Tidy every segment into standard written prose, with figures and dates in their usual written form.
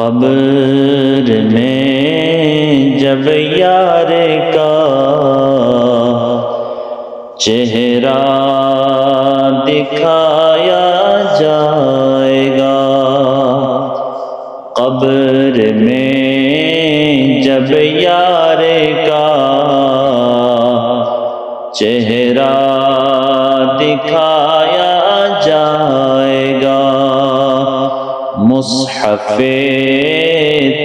قبر میں جب یار کا چہرہ دکھایا جائے گا، قبر میں جب یار کا چہرہ دکھایا جائے گا، مصحف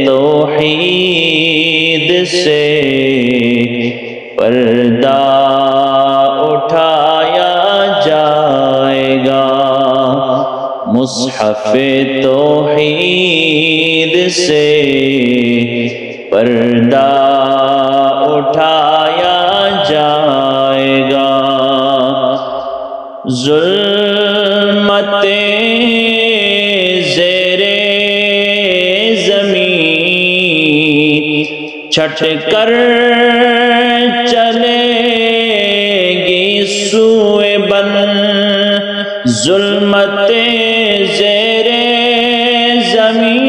توحید سے پردہ اٹھایا جائے گا، مصحف توحید سے پردہ اٹھایا جائے گا، ظلمت چھٹ کر چلے گی سوئے بن، ظلمت زیر زمین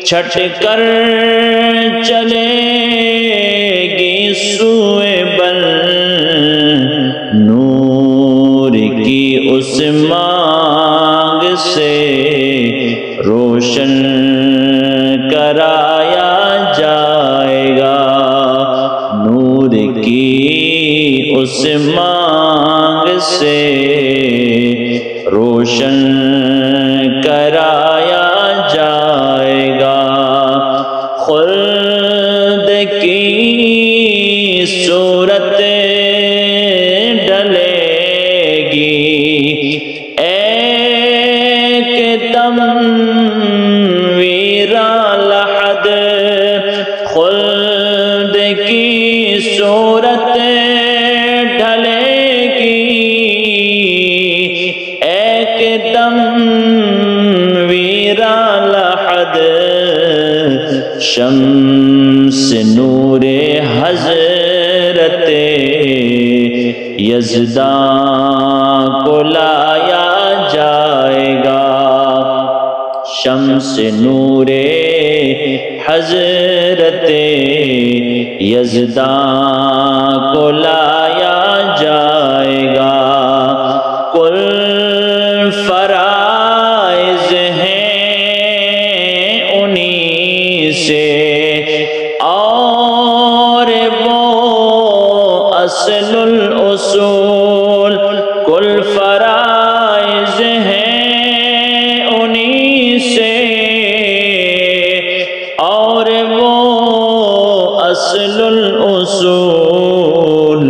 چھٹ کر چلے گی سوئے بن، نور کی اس مانگ سے روشن کرایا جائے گا، نور کی اس مانگ سے روشن کرایا جائے گا، خلد کی صورت ڈلے گی، ایک دم خلد کی صورت ڈھلے گی، ایک دم ویراں لحد، شمس نور حضرت یزداں کو لایا جائے گا، شمس نور حضرت یزداں کو لایا جائے گا، کل فرائض ہیں انہی سے اور وہ اصل الاصول، کل فرائض ہیں انہی سے اور وہ اصل الاصول،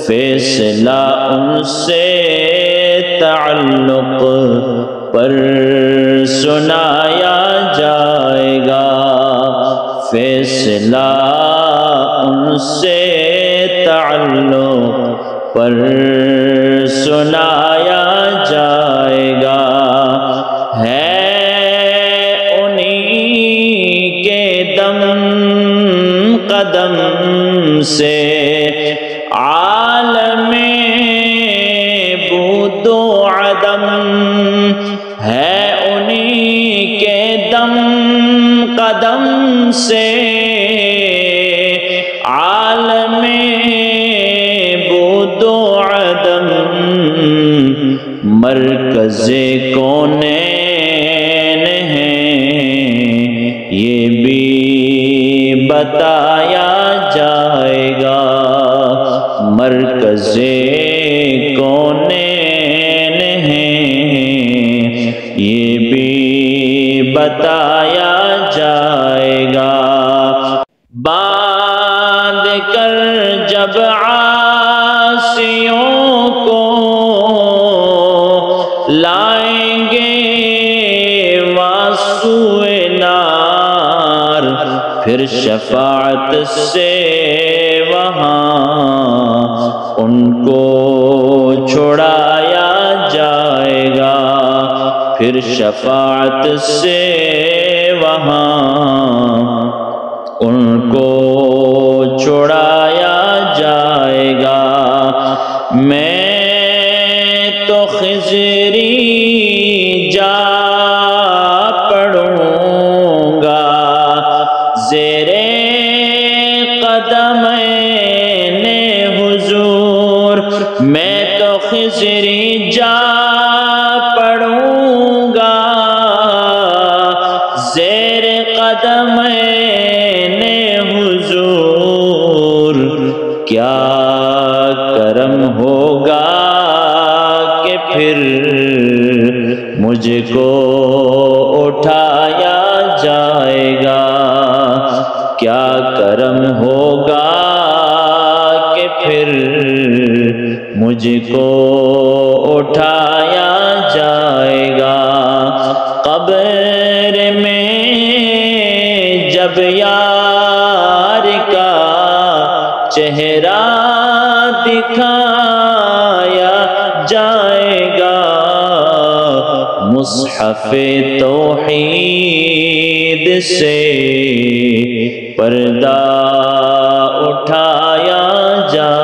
فیصلہ ان سے تعلق پر سنایا جائے گا، فیصلہ ان سے تعلق پر سنایا جائے گا، قدم سے عالم بود و عدم، ہے انہی کے دم قدم سے عالم بود و عدم، مرکز کونین ہیں یہ بھی بتایا جائے گا، مرکز کونین ہیں یہ بھی بتایا جائے گا، باندھ کر جب عاصیوں کو لائیں گے واسوئے نار، پھر شفاعت سے وہاں ان کو چھڑایا جائے گا، پھر شفاعت سے وہاں ان کو چھڑایا جائے گا، میں تو خضری جا میں نے حضور کیا کرم ہوگا کہ پھر مجھ کو اٹھایا جائے گا، کیا کرم ہوگا کہ پھر مجھ کو اٹھایا جائے گا۔ قبر میں جب یار کا چہرہ دکھایا جائے گا، مصحف توحید سے پردہ اٹھایا جائے گا۔